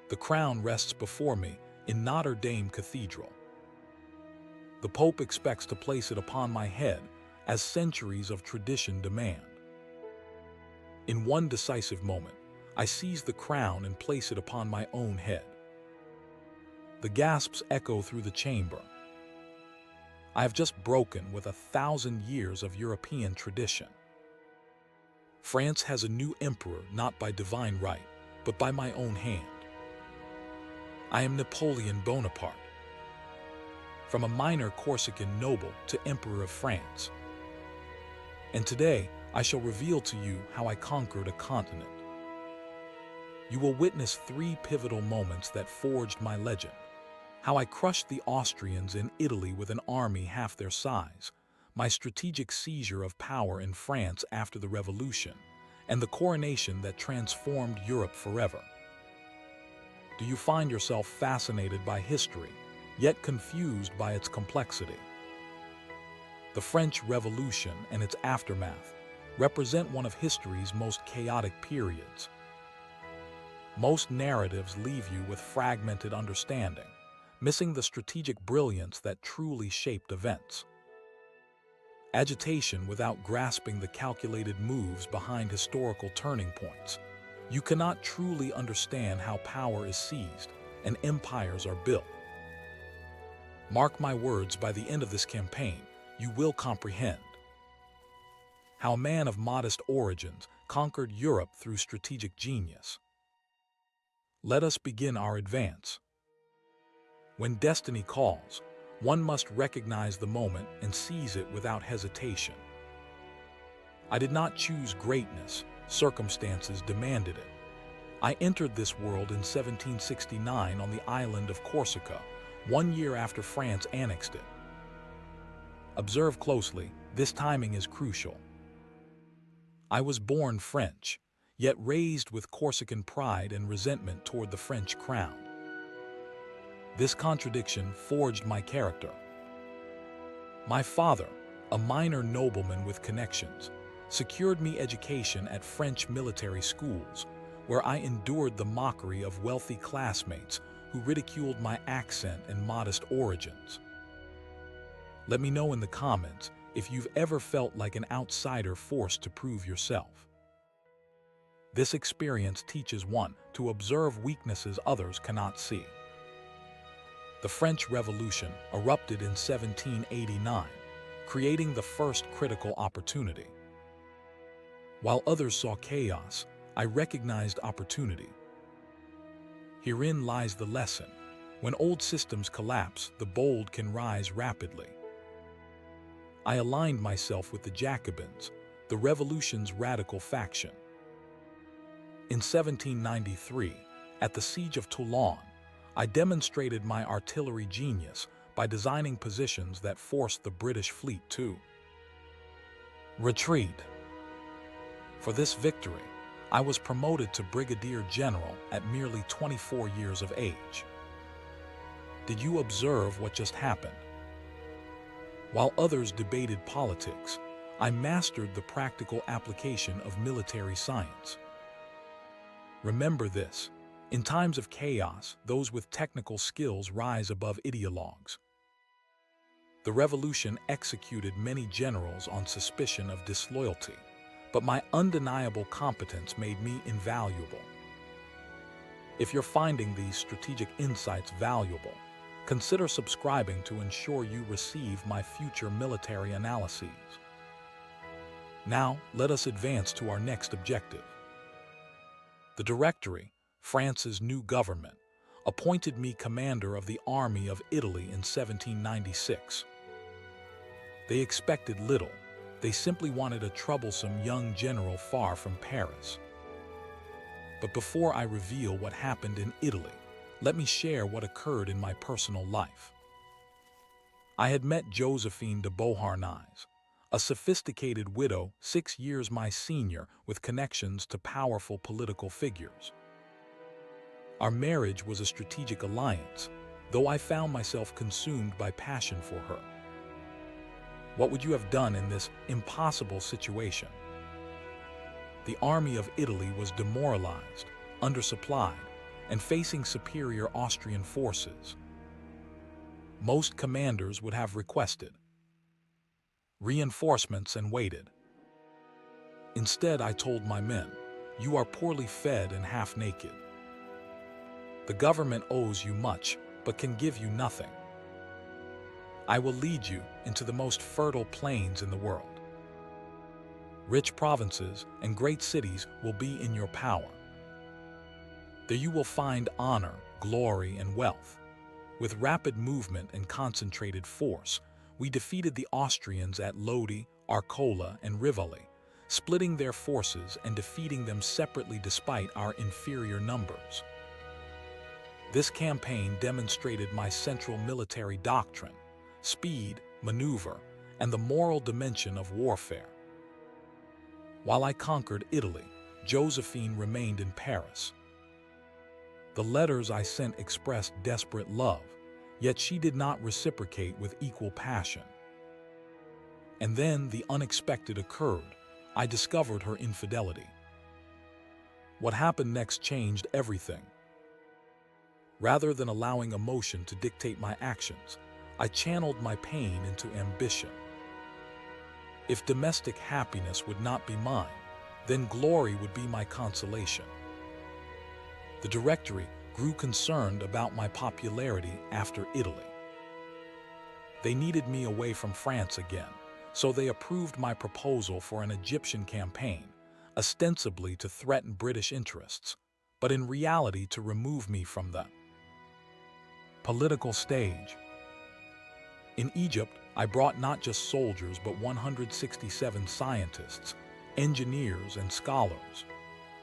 The crown rests before me in Notre Dame Cathedral. The Pope expects to place it upon my head as centuries of tradition demand. In one decisive moment, I seize the crown and place it upon my own head. The gasps echo through the chamber. I have just broken with 1,000 years of European tradition. France has a new emperor not by divine right, but by my own hand. I am Napoleon Bonaparte. From a minor Corsican noble to Emperor of France. And today, I shall reveal to you how I conquered a continent. You will witness 3 pivotal moments that forged my legend. How I crushed the Austrians in Italy with an army half their size, my strategic seizure of power in France after the Revolution, and the coronation that transformed Europe forever. Do you find yourself fascinated by history, yet confused by its complexity? The French Revolution and its aftermath represent one of history's most chaotic periods. Most narratives leave you with fragmented understanding, missing the strategic brilliance that truly shaped events. Agitation without grasping the calculated moves behind historical turning points. You cannot truly understand how power is seized and empires are built. Mark my words, by the end of this campaign, you will comprehend how a man of modest origins conquered Europe through strategic genius. Let us begin our advance. When destiny calls, one must recognize the moment and seize it without hesitation. I did not choose greatness, circumstances demanded it. I entered this world in 1769 on the island of Corsica, 1 year after France annexed it. Observe closely, this timing is crucial. I was born French, yet raised with Corsican pride and resentment toward the French crown. This contradiction forged my character. My father, a minor nobleman with connections, secured me education at French military schools, where I endured the mockery of wealthy classmates who ridiculed my accent and modest origins. Let me know in the comments if you've ever felt like an outsider forced to prove yourself. This experience teaches one to observe weaknesses others cannot see. The French Revolution erupted in 1789, creating the first critical opportunity. While others saw chaos, I recognized opportunity. Herein lies the lesson. When old systems collapse, the bold can rise rapidly. I aligned myself with the Jacobins, the revolution's radical faction. In 1793, at the Siege of Toulon, I demonstrated my artillery genius by designing positions that forced the British fleet to retreat. For this victory, I was promoted to Brigadier General at merely 24 years of age. Did you observe what just happened? While others debated politics, I mastered the practical application of military science. Remember this. In times of chaos, those with technical skills rise above ideologues. The revolution executed many generals on suspicion of disloyalty, but my undeniable competence made me invaluable. If you're finding these strategic insights valuable, consider subscribing to ensure you receive my future military analyses. Now, let us advance to our next objective. The Directory, France's new government, appointed me commander of the Army of Italy in 1796. They expected little. They simply wanted a troublesome young general far from Paris. But before I reveal what happened in Italy, let me share what occurred in my personal life. I had met Josephine de Beauharnais, a sophisticated widow 6 years my senior with connections to powerful political figures. Our marriage was a strategic alliance, though I found myself consumed by passion for her. What would you have done in this impossible situation? The army of Italy was demoralized, undersupplied, and facing superior Austrian forces. Most commanders would have requested reinforcements and waited. Instead, I told my men, "You are poorly fed and half naked. The government owes you much, but can give you nothing. I will lead you into the most fertile plains in the world. Rich provinces and great cities will be in your power. There you will find honor, glory, and wealth. With rapid movement and concentrated force, we defeated the Austrians at Lodi, Arcola, and Rivoli, splitting their forces and defeating them separately despite our inferior numbers. This campaign demonstrated my central military doctrine, speed, maneuver, and the moral dimension of warfare. While I conquered Italy, Josephine remained in Paris. The letters I sent expressed desperate love, yet she did not reciprocate with equal passion. And then the unexpected occurred. I discovered her infidelity. What happened next changed everything. Rather than allowing emotion to dictate my actions, I channeled my pain into ambition. If domestic happiness would not be mine, then glory would be my consolation. The Directory grew concerned about my popularity after Italy. They needed me away from France again, so they approved my proposal for an Egyptian campaign, ostensibly to threaten British interests, but in reality to remove me from the political stage. In Egypt, I brought not just soldiers but 167 scientists, engineers, and scholars.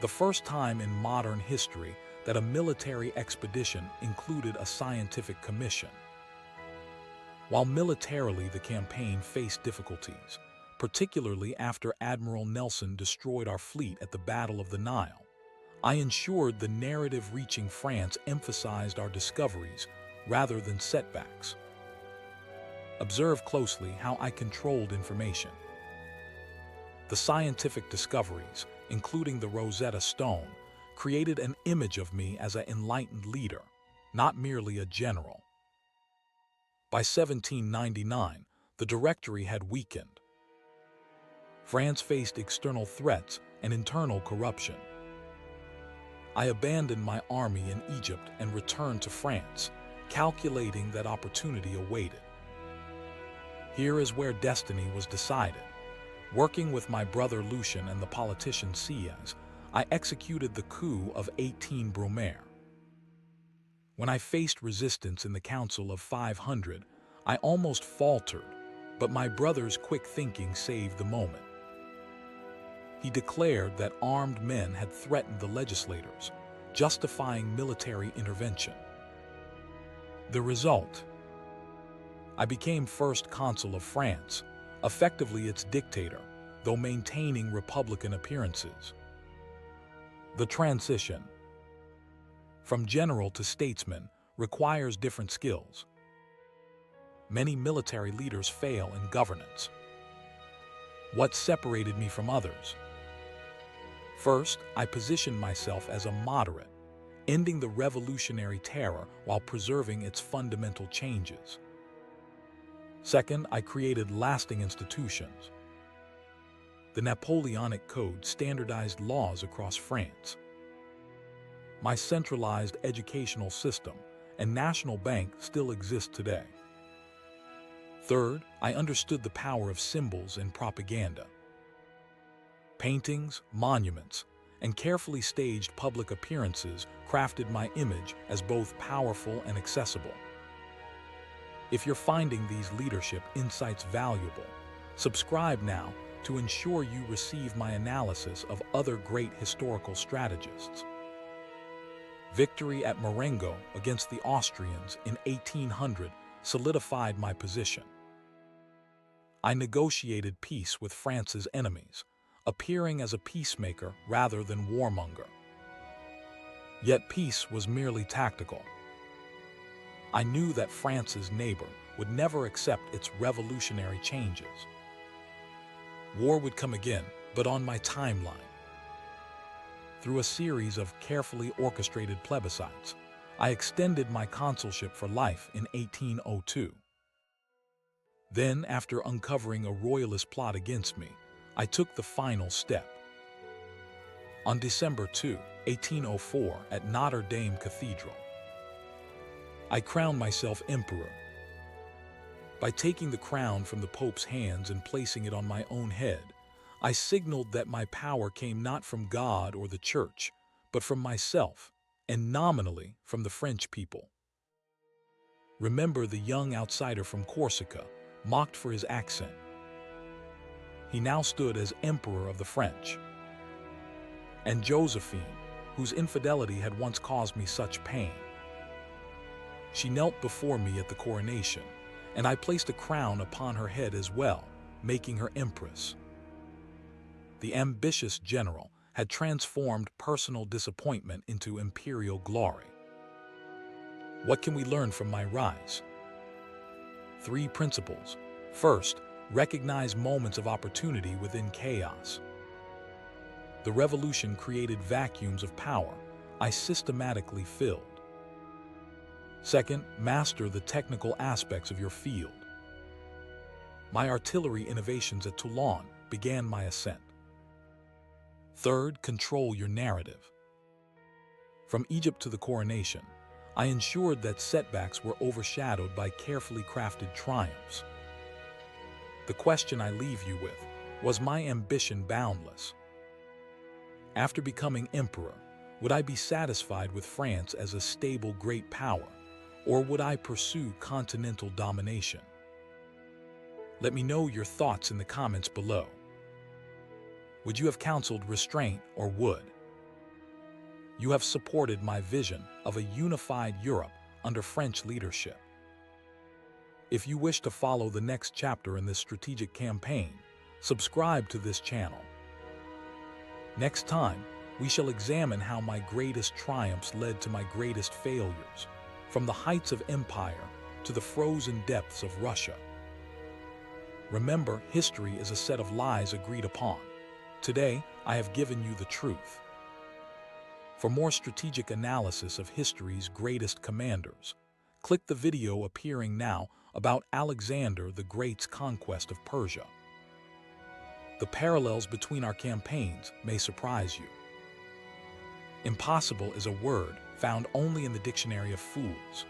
The first time in modern history that a military expedition included a scientific commission. While militarily the campaign faced difficulties, particularly after Admiral Nelson destroyed our fleet at the Battle of the Nile, I ensured the narrative reaching France emphasized our discoveries rather than setbacks. Observe closely how I controlled information. The scientific discoveries, including the Rosetta Stone, created an image of me as an enlightened leader, not merely a general. By 1799, the Directory had weakened. France faced external threats and internal corruption. I abandoned my army in Egypt and returned to France, calculating that opportunity awaited. Here is where destiny was decided. Working with my brother Lucien and the politician Sieyès, I executed the coup of 18 Brumaire. When I faced resistance in the Council of 500, I almost faltered, but my brother's quick thinking saved the moment. He declared that armed men had threatened the legislators, justifying military intervention. The result? I became first consul of France, effectively its dictator, though maintaining republican appearances. The transition from general to statesman requires different skills. Many military leaders fail in governance. What separated me from others? First, I positioned myself as a moderate, ending the revolutionary terror while preserving its fundamental changes. Second, I created lasting institutions. The Napoleonic Code standardized laws across France. My centralized educational system and national bank still exist today. Third, I understood the power of symbols and propaganda. Paintings, monuments, and carefully staged public appearances crafted my image as both powerful and accessible. If you're finding these leadership insights valuable, subscribe now to ensure you receive my analysis of other great historical strategists. Victory at Marengo against the Austrians in 1800 solidified my position. I negotiated peace with France's enemies, appearing as a peacemaker rather than warmonger. Yet peace was merely tactical. I knew that France's neighbor would never accept its revolutionary changes. War would come again, but on my timeline. Through a series of carefully orchestrated plebiscites, I extended my consulship for life in 1802. Then, after uncovering a royalist plot against me, I took the final step. On December 2, 1804, at Notre Dame Cathedral, I crowned myself emperor. By taking the crown from the Pope's hands and placing it on my own head, I signaled that my power came not from God or the Church, but from myself, and nominally from the French people. Remember the young outsider from Corsica, mocked for his accent. He now stood as Emperor of the French. And Josephine, whose infidelity had once caused me such pain. She knelt before me at the coronation, and I placed a crown upon her head as well, making her empress. The ambitious general had transformed personal disappointment into imperial glory. What can we learn from my rise? 3 principles. First, recognize moments of opportunity within chaos. The revolution created vacuums of power I systematically filled. Second, master the technical aspects of your field. My artillery innovations at Toulon began my ascent. Third, control your narrative. From Egypt to the coronation, I ensured that setbacks were overshadowed by carefully crafted triumphs. The question I leave you with, was my ambition boundless? After becoming emperor, would I be satisfied with France as a stable great power, or would I pursue continental domination? Let me know your thoughts in the comments below. Would you have counseled restraint or would? You have supported my vision of a unified Europe under French leadership. If you wish to follow the next chapter in this strategic campaign, subscribe to this channel. Next time, we shall examine how my greatest triumphs led to my greatest failures, from the heights of empire to the frozen depths of Russia. Remember, history is a set of lies agreed upon. Today, I have given you the truth. For more strategic analysis of history's greatest commanders, click the video appearing now about Alexander the Great's conquest of Persia. The parallels between our campaigns may surprise you. Impossible is a word found only in the dictionary of fools.